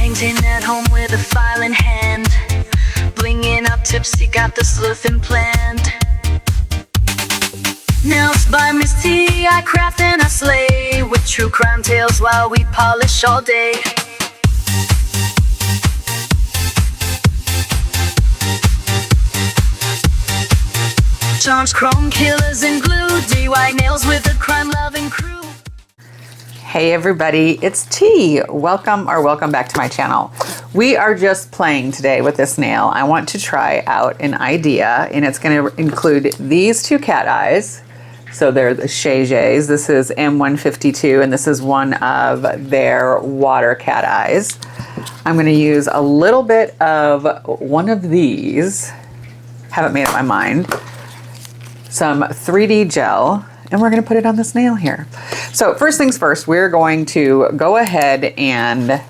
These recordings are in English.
painting at home with a file in hand, blinging up tipsy, got the sleuthing planned. Nails by Misty, I craft and I slay, with true crime tales while we polish all day. Charms, chrome killers, and glue, DIY nails with a crime-loving crew. Hey everybody, it's T. Welcome back to my channel. We are just playing today with this nail. I want to try out an idea, and it's going to include these two cat eyes. So they're the Shayjays. This is M152, and this is one of their water cat eyes. I'm going to use a little bit of one of these. Haven't made up my mind. Some 3D gel, and we're going to put it on this nail here. So first things first, we're going to go ahead and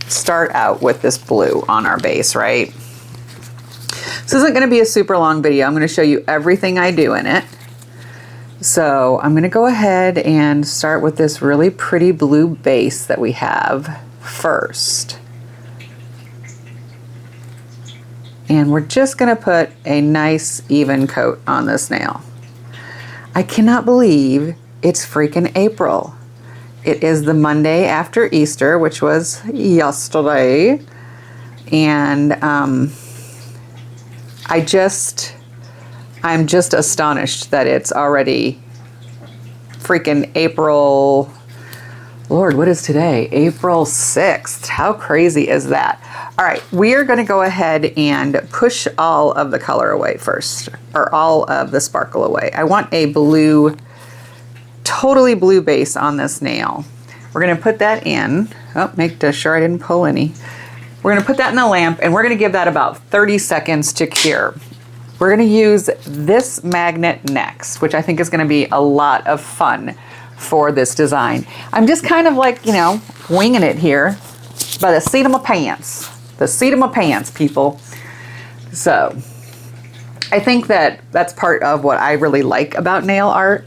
start out with this blue on our base, right? This isn't going to be a super long video. I'm going to show you everything I do in it. So I'm going to go ahead and start with this really pretty blue base that we have first. And we're just going to put a nice even coat on this nail. I cannot believe it's freaking April. It is the Monday after Easter, which was yesterday. And I'm just astonished that it's already freaking April. Lord, what is today? April 6th. How crazy is that? All right, we are going to go ahead and push all of the color away first, or all of the sparkle away. I want a blue, totally blue base on this nail. We're going to put that in. Oh, make sure I didn't pull any. We're going to put that in the lamp, and we're going to give that about 30 seconds to cure. We're going to use this magnet next, which I think is going to be a lot of fun for this design. I'm just kind of like, you know, winging it here by the seat of my pants. The seat of my pants, people. So I think that that's part of what I really like about nail art,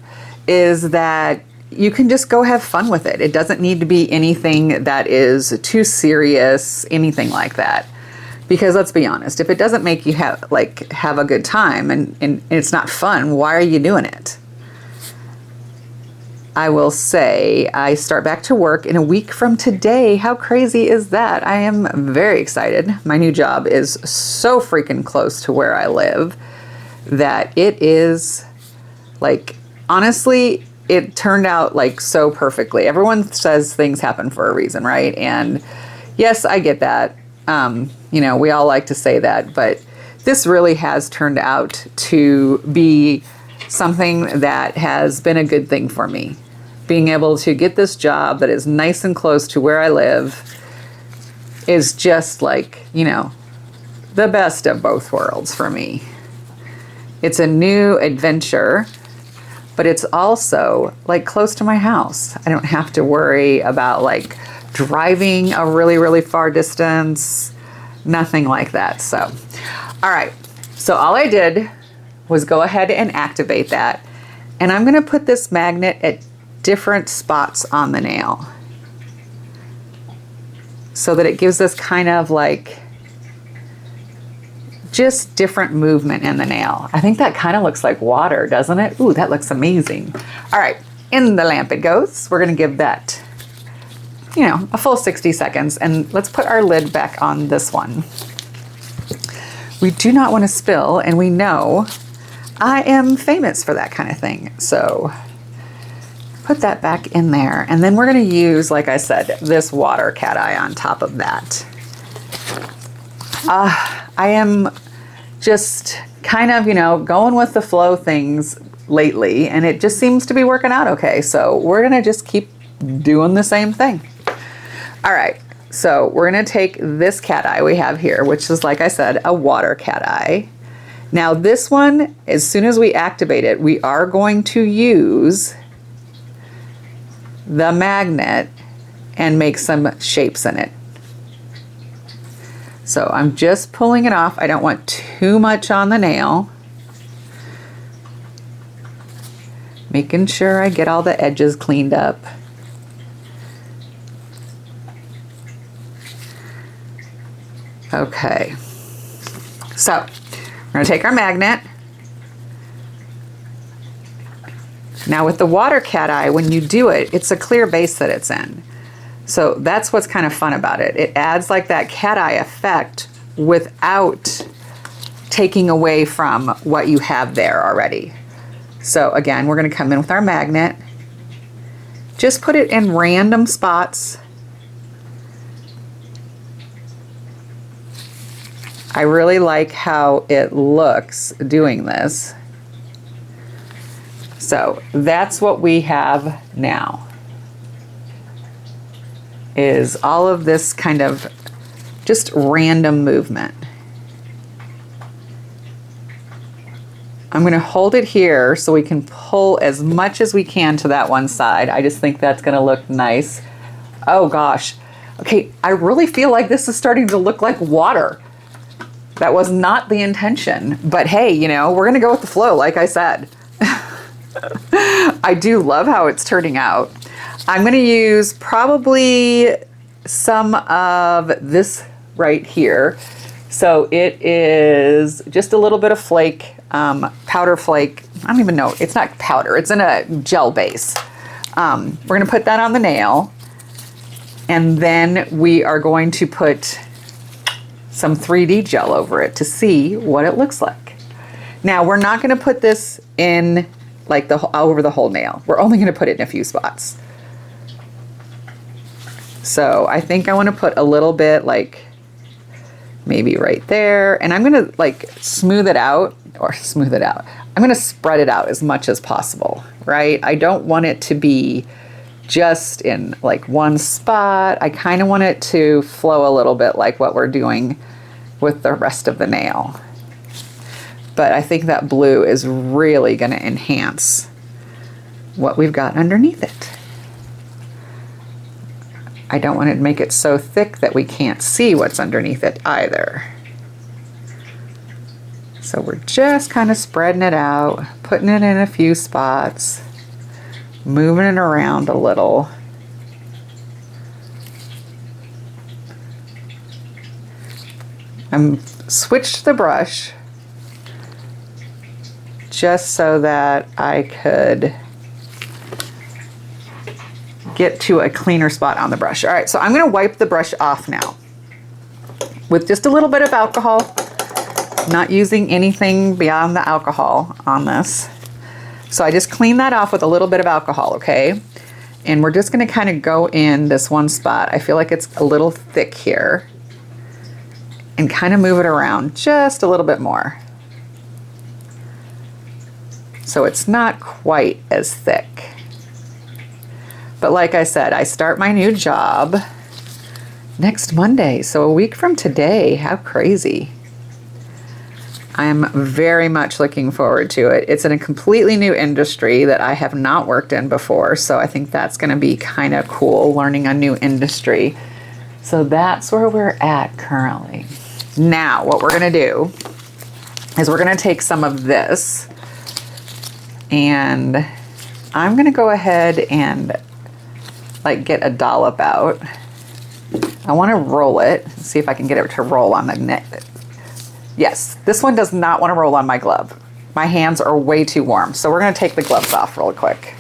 is that you can just go have fun with it. It doesn't need to be anything that is too serious, anything like that. Because let's be honest, if it doesn't make you have a good time and it's not fun, why are you doing it? I will say I start back to work in a week from today. How crazy is that? I am very excited. My new job is so freaking close to where I live that it is like, honestly, it turned out like so perfectly. Everyone says things happen for a reason, right? And yes, I get that. You know, we all like to say that, but this really has turned out to be something that has been a good thing for me. Being able to get this job that is nice and close to where I live is just like, you know, the best of both worlds for me. It's a new adventure, but it's also like close to my house. I don't have to worry about like driving a really, really far distance, nothing like that. So, all right. So all I did was go ahead and activate that. And I'm going to put this magnet at different spots on the nail so that it gives us kind of like just different movement in the nail. I think that kind of looks like water, doesn't it? Ooh, that looks amazing. All right, in the lamp it goes. We're going to give that, you know, a full 60 seconds, and let's put our lid back on this one. We do not want to spill, and we know I am famous for that kind of thing. So put that back in there. And then we're going to use, like I said, this water cat eye on top of that. I am just kind of, you know, going with the flow things lately, and it just seems to be working out okay. So we're going to just keep doing the same thing. All right. So we're going to take this cat eye we have here, which is, like I said, a water cat eye. Now this one, as soon as we activate it, we are going to use the magnet and make some shapes in it. So I'm just pulling it off. I don't want too much on the nail. Making sure I get all the edges cleaned up. Okay. So we're going to take our magnet. Now with the water cat eye, when you do it, it's a clear base that it's in. So that's what's kind of fun about it. It adds like that cat eye effect without taking away from what you have there already. So again, we're going to come in with our magnet. Just put it in random spots. I really like how it looks doing this. So that's what we have now, is all of this kind of just random movement. I'm going to hold it here so we can pull as much as we can to that one side. I just think that's going to look nice. Oh gosh. Okay, I really feel like this is starting to look like water. That was not the intention, but hey, you know, we're going to go with the flow, like I said. I do love how it's turning out. I'm going to use probably some of this right here. So it is just a little bit of flake, powder flake. I don't even know. It's not powder. It's in a gel base. We're going to put that on the nail. And then we are going to put some 3D gel over it to see what it looks like. Now, we're not going to put this in like over the whole nail. We're only going to put it in a few spots. So I think I want to put a little bit like maybe right there. And I'm going to like smooth it out. I'm going to spread it out as much as possible, right? I don't want it to be just in like one spot. I kind of want it to flow a little bit like what we're doing with the rest of the nail. But I think that blue is really going to enhance what we've got underneath it. I don't want to make it so thick that we can't see what's underneath it either. So we're just kind of spreading it out, putting it in a few spots, moving it around a little. I'm switched the brush just so that I could get to a cleaner spot on the brush. All right, so I'm going to wipe the brush off now with just a little bit of alcohol, not using anything beyond the alcohol on this. So I just clean that off with a little bit of alcohol, okay? And we're just going to kind of go in this one spot. I feel like it's a little thick here, and kind of move it around just a little bit more. So it's not quite as thick. But like I said, I start my new job next Monday. So a week from today. How crazy. I'm very much looking forward to it. It's in a completely new industry that I have not worked in before. So I think that's going to be kind of cool, learning a new industry. So that's where we're at currently. Now, what we're going to do is we're going to take some of this, and I'm going to go ahead and like get a dollop out. I want to roll it, see if I can get it to roll on the neck. Yes, this one does not want to roll on my glove. My hands are way too warm. So we're going to take the gloves off real quick.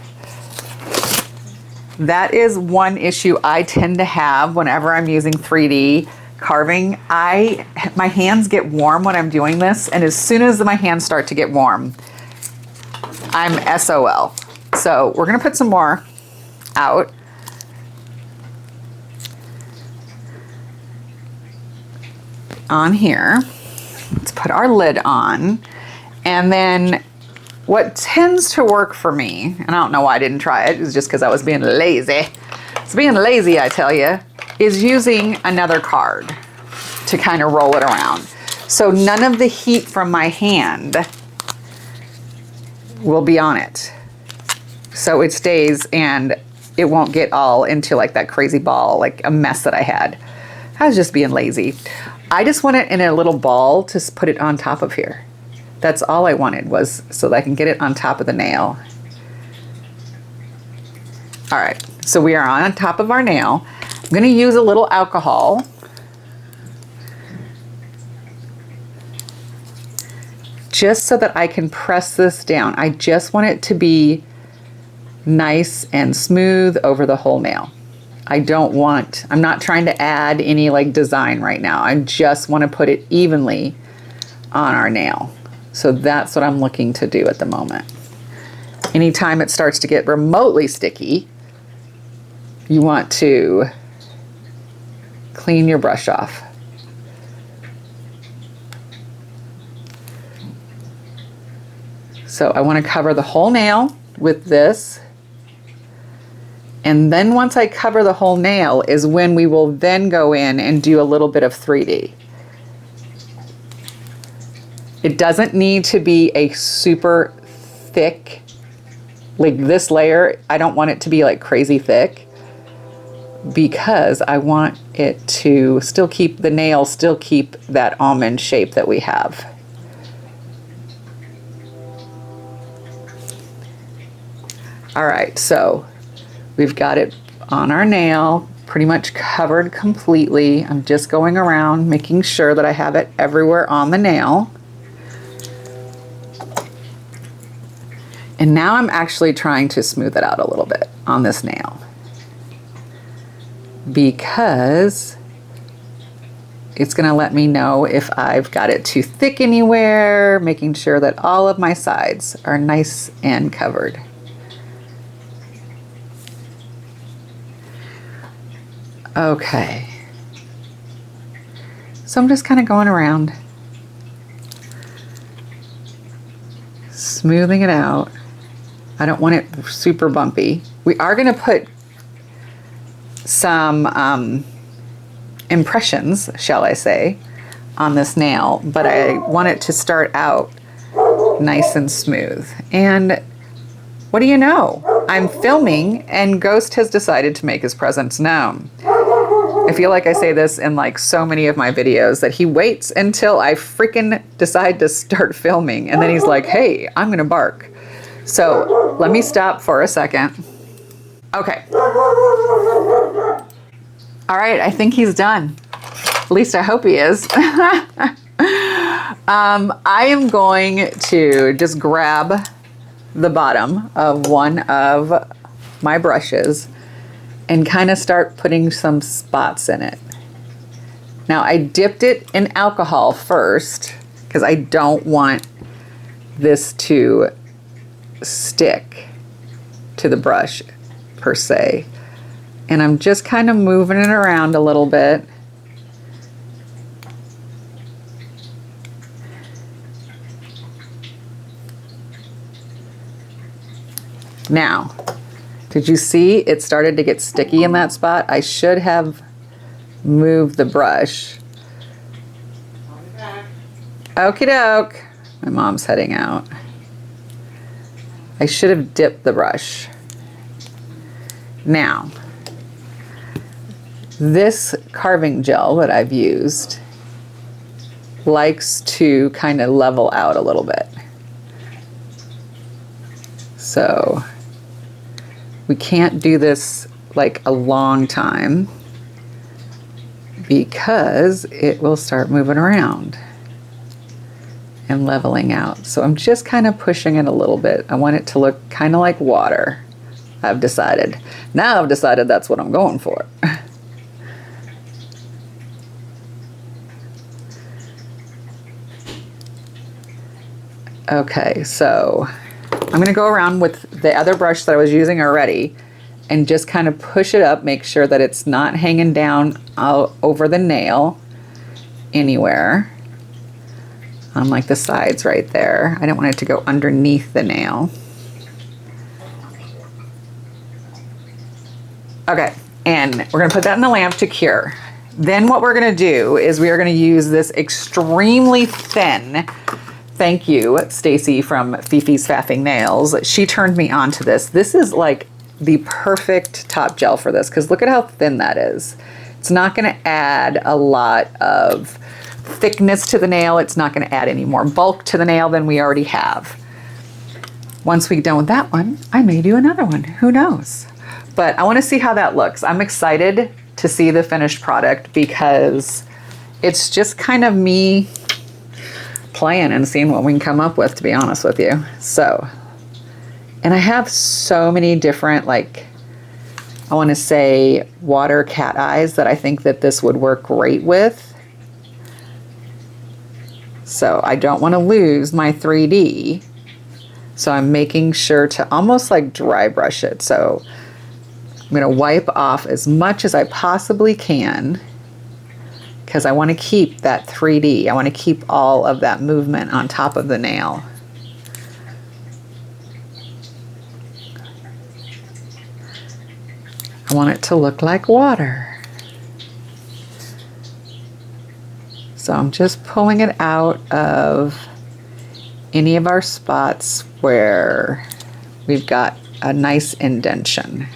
That is one issue I tend to have whenever I'm using 3D carving. My hands get warm when I'm doing this, and as soon as my hands start to get warm, I'm SOL. So we're gonna put some more out. On here. Let's put our lid on. And then what tends to work for me, and I don't know why I didn't try it, is just because I was being lazy. It's being lazy, I tell you, is using another card to kind of roll it around. So none of the heat from my hand will be on it. So it stays and it won't get all into like that crazy ball, like a mess that I had. I was just being lazy. I just want it in a little ball to put it on top of here. That's all I wanted, was so that I can get it on top of the nail. All right, so we are on top of our nail. I'm gonna use a little alcohol just so that I can press this down. I just want it to be nice and smooth over the whole nail. I'm not trying to add any like design right now. I just want to put it evenly on our nail. So that's what I'm looking to do at the moment. Anytime it starts to get remotely sticky, you want to clean your brush off. So I want to cover the whole nail with this. And then once I cover the whole nail is when we will then go in and do a little bit of 3D. It doesn't need to be a super thick, like this layer, I don't want it to be like crazy thick because I want it to still keep the nail, still keep that almond shape that we have. All right, so we've got it on our nail, pretty much covered completely. I'm just going around making sure that I have it everywhere on the nail. And now I'm actually trying to smooth it out a little bit on this nail because it's gonna let me know if I've got it too thick anywhere, making sure that all of my sides are nice and covered. Okay, so I'm just kind of going around, smoothing it out. I don't want it super bumpy. We are going to put some impressions, shall I say, on this nail, but I want it to start out nice and smooth. And what do you know? I'm filming and Ghost has decided to make his presence known. I feel like I say this in like so many of my videos that he waits until I freaking decide to start filming and then he's like, hey, I'm gonna bark. So let me stop for a second. Okay. All right, I think he's done. At least I hope he is. I am going to just grab the bottom of one of my brushes and kind of start putting some spots in it. Now I dipped it in alcohol first because I don't want this to stick to the brush per se. And I'm just kind of moving it around a little bit. Now, did you see it started to get sticky in that spot? I should have moved the brush. Okie doke. My mom's heading out. I should have dipped the brush. Now, this carving gel that I've used likes to kind of level out a little bit. So we can't do this like a long time because it will start moving around and leveling out. So I'm just kind of pushing it a little bit. I want it to look kind of like water, I've decided. Now I've decided that's what I'm going for. Okay, so I'm going to go around with the other brush that I was using already and just kind of push it up, make sure that it's not hanging down over the nail anywhere on like the sides right there. I don't want it to go underneath the nail. Okay, and we're going to put that in the lamp to cure. Then what we're going to do is we are going to use this extremely thin. Thank you, Stacy from Fifi's Faffing Nails. She turned me on to this. This is like the perfect top gel for this because look at how thin that is. It's not going to add a lot of thickness to the nail. It's not going to add any more bulk to the nail than we already have. Once we're done with that one, I may do another one. Who knows? But I want to see how that looks. I'm excited to see the finished product because it's just kind of me playing and seeing what we can come up with, to be honest with you. So, and I have so many different, like, I want to say water cat eyes that I think that this would work great with. So I don't want to lose my 3D. So I'm making sure to almost like dry brush it. So I'm going to wipe off as much as I possibly can because I want to keep that 3D. I want to keep all of that movement on top of the nail. I want it to look like water. So I'm just pulling it out of any of our spots where we've got a nice indentation.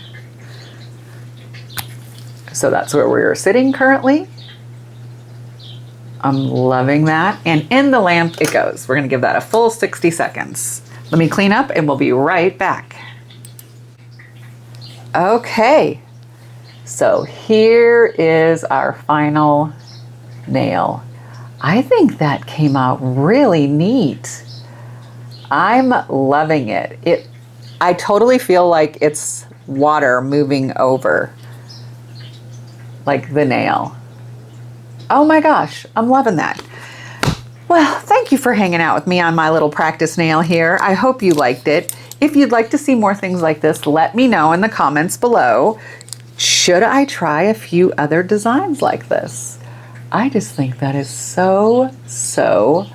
So that's where we're sitting currently. I'm loving that. And in the lamp it goes. We're gonna give that a full 60 seconds. Let me clean up and we'll be right back. Okay, so here is our final nail. I think that came out really neat. I'm loving it. I totally feel like it's water moving over, like the nail. Oh my gosh, I'm loving that. Well, thank you for hanging out with me on my little practice nail here. I hope you liked it. If you'd like to see more things like this, let me know in the comments below. Should I try a few other designs like this? I just think that is so, so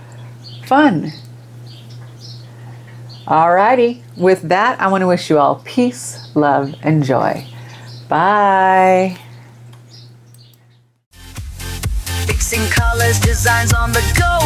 fun. Alrighty, with that, I want to wish you all peace, love, and joy. Bye. Fixing colors, designs on the go.